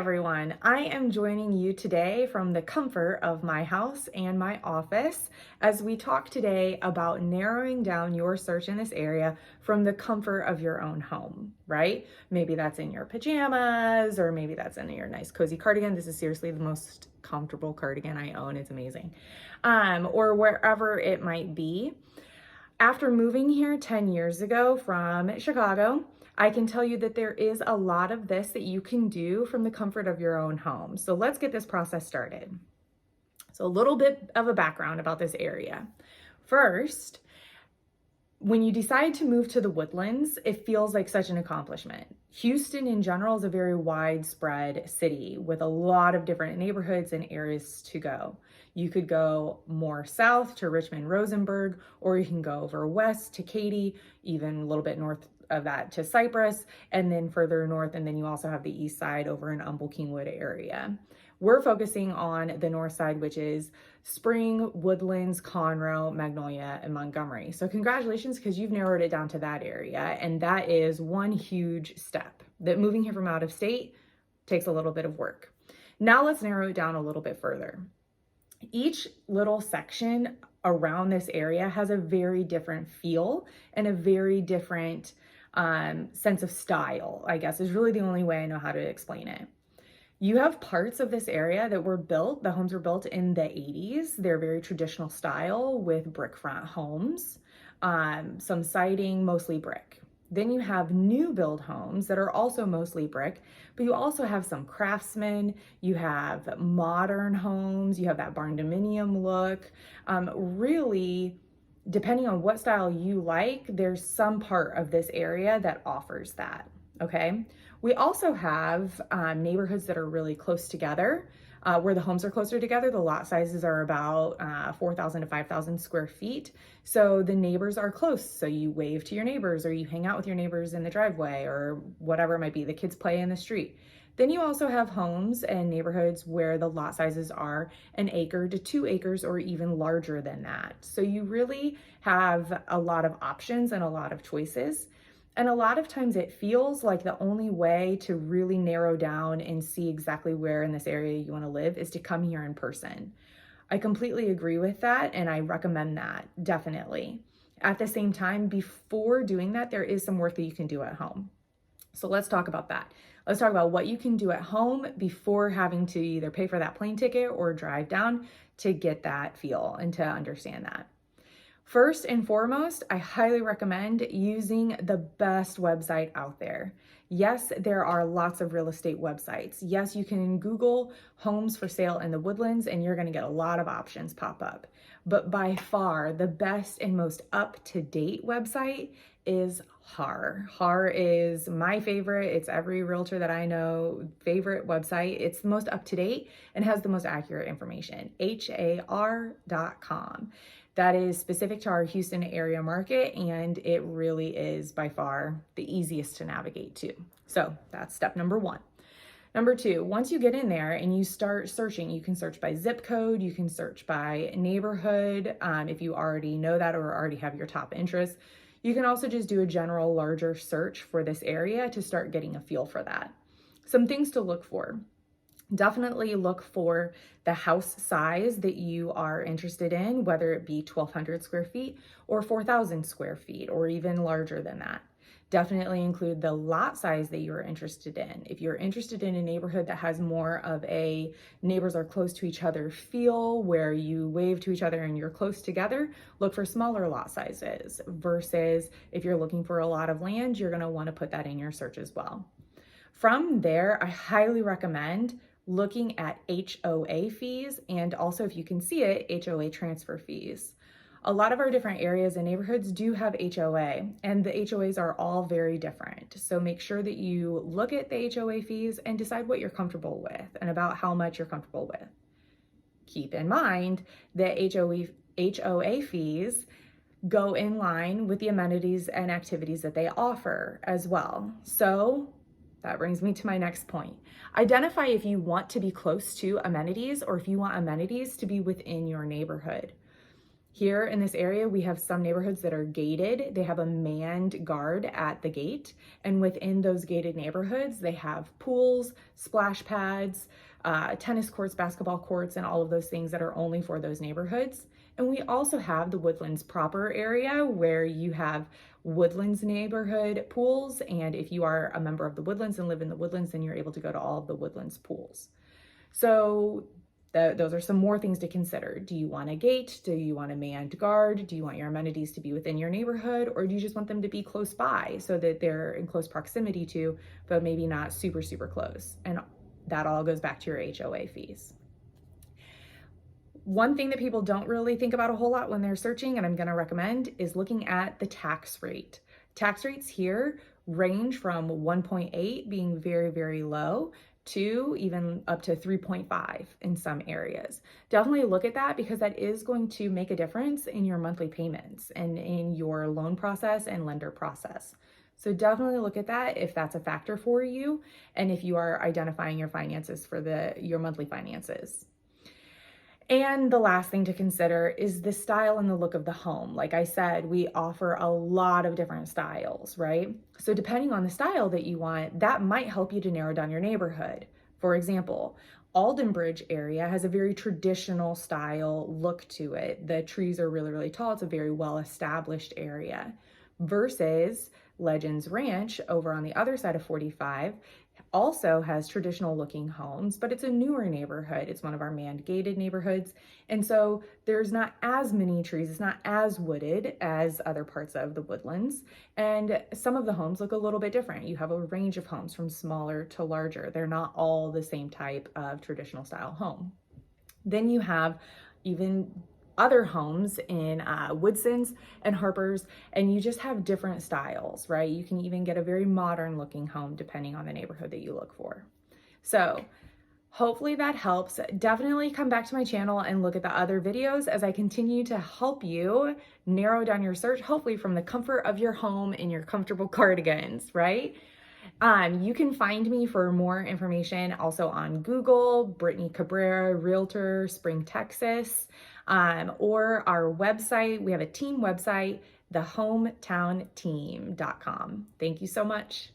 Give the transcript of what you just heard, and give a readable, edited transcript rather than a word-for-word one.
everyone. I am joining you today from the comfort of my house and my office as we talk today about narrowing down your search in this area from the comfort of your own home, right? Maybe that's in your pajamas, or maybe that's in your nice cozy cardigan. This is seriously the most comfortable cardigan I own. It's amazing. Or wherever it might be. After moving here 10 years ago from Chicago, I can tell you that there is a lot of this that you can do from the comfort of your own home. So let's get this process started. So a little bit of a background about this area. First, when you decide to move to the Woodlands, it feels like such an accomplishment. Houston in general is a very widespread city with a lot of different neighborhoods and areas to go. You could go more south to Richmond, Rosenberg, or you can go over west to Katy, even a little bit north of that to Cypress, and then further north, and then you also have the east side over in Humble Kingwood area. We're focusing on the north side, which is Spring, Woodlands, Conroe, Magnolia, and Montgomery. So congratulations, because you've narrowed it down to that area, and that is one huge step. That moving here from out of state takes a little bit of work. Now let's narrow it down a little bit further. Each little section around this area has a very different feel and a very different sense of style, I guess, is really the only way I know how to explain it. You have parts of this area that were built, the homes were built in the 80s. They're very traditional style with brick front homes, some siding, mostly brick. Then you have new build homes that are also mostly brick, but you also have some craftsmen, you have modern homes, you have that barn dominium look. Really, depending on what style you like, there's some part of this area that offers that, okay? We also have neighborhoods that are really close together, where the homes are closer together. The lot sizes are about 4,000 to 5,000 square feet. So the neighbors are close. So you wave to your neighbors, or you hang out with your neighbors in the driveway, or whatever it might be. The kids play in the street. Then you also have homes and neighborhoods where the lot sizes are 1 acre to 2 acres or even larger than that. So you really have a lot of options and a lot of choices. And a lot of times it feels like the only way to really narrow down and see exactly where in this area you want to live is to come here in person. I completely agree with that, and I recommend that, definitely. At the same time, before doing that, there is some work that you can do at home. So let's talk about that. Let's talk about what you can do at home before having to either pay for that plane ticket or drive down to get that feel and to understand that. First and foremost, I highly recommend using the best website out there. Yes, there are lots of real estate websites. Yes, you can Google homes for sale in the Woodlands and you're going to get a lot of options pop up. But by far, the best and most up-to-date website is HAR. HAR is my favorite. It's every realtor that I know favorite website. It's the most up-to-date and has the most accurate information. HAR.com. That is specific to our Houston area market, and it really is by far the easiest to navigate to. So that's step number one. Number two, once you get in there and you start searching, you can search by zip code, you can search by neighborhood, if you already know that or already have your top interests. You can also just do a general larger search for this area to start getting a feel for that. Some things to look for. Definitely look for the house size that you are interested in, whether it be 1,200 square feet or 4,000 square feet or even larger than that. Definitely include the lot size that you're interested in. If you're interested in a neighborhood that has more of a neighbors are close to each other feel, where you wave to each other and you're close together, look for smaller lot sizes versus if you're looking for a lot of land, you're going to want to put that in your search as well. From there, I highly recommend looking at HOA fees, and also, if you can see it, HOA transfer fees. A lot of our different areas and neighborhoods do have HOA, and the HOAs are all very different. So make sure that you look at the HOA fees and decide what you're comfortable with and about how much you're comfortable with. Keep in mind that HOA fees go in line with the amenities and activities that they offer as well. So that brings me to my next point. Identify if you want to be close to amenities or if you want amenities to be within your neighborhood. Here in this area, we have some neighborhoods that are gated. They have a manned guard at the gate. And within those gated neighborhoods, they have pools, splash pads, tennis courts, basketball courts, and all of those things that are only for those neighborhoods. And we also have the Woodlands proper area where you have Woodlands neighborhood pools. And if you are a member of the Woodlands and live in the Woodlands, then you're able to go to all of the Woodlands pools. So those are some more things to consider. Do you want a gate? Do you want a manned guard? Do you want your amenities to be within your neighborhood? Or do you just want them to be close by so that they're in close proximity to, but maybe not super, super close? And that all goes back to your HOA fees. One thing that people don't really think about a whole lot when they're searching, and I'm going to recommend, is looking at the tax rate. Tax rates here range from 1.8 being very, very low to even up to 3.5 in some areas. Definitely look at that because that is going to make a difference in your monthly payments and in your loan process and lender process. So definitely look at that if that's a factor for you and if you are identifying your finances for your monthly finances. And the last thing to consider is the style and the look of the home. Like I said, we offer a lot of different styles, right? So depending on the style that you want, that might help you to narrow down your neighborhood. For example, Aldenbridge area has a very traditional style look to it. The trees are really, really tall. It's a very well-established area versus Legends Ranch over on the other side of 45 also has traditional looking homes, but it's a newer neighborhood. It's one of our manned gated neighborhoods. And so there's not as many trees. It's not as wooded as other parts of the Woodlands. And some of the homes look a little bit different. You have a range of homes from smaller to larger. They're not all the same type of traditional style home. Then you have even other homes in Woodson's and Harper's, and you just have different styles, right? You can even get a very modern looking home depending on the neighborhood that you look for. So hopefully that helps. Definitely come back to my channel and look at the other videos as I continue to help you narrow down your search, hopefully from the comfort of your home in your comfortable cardigans, right? You can find me for more information also on Google, Brittany Cabrera, Realtor, Spring, Texas, or our website. We have a team website, thehometownteam.com. Thank you so much.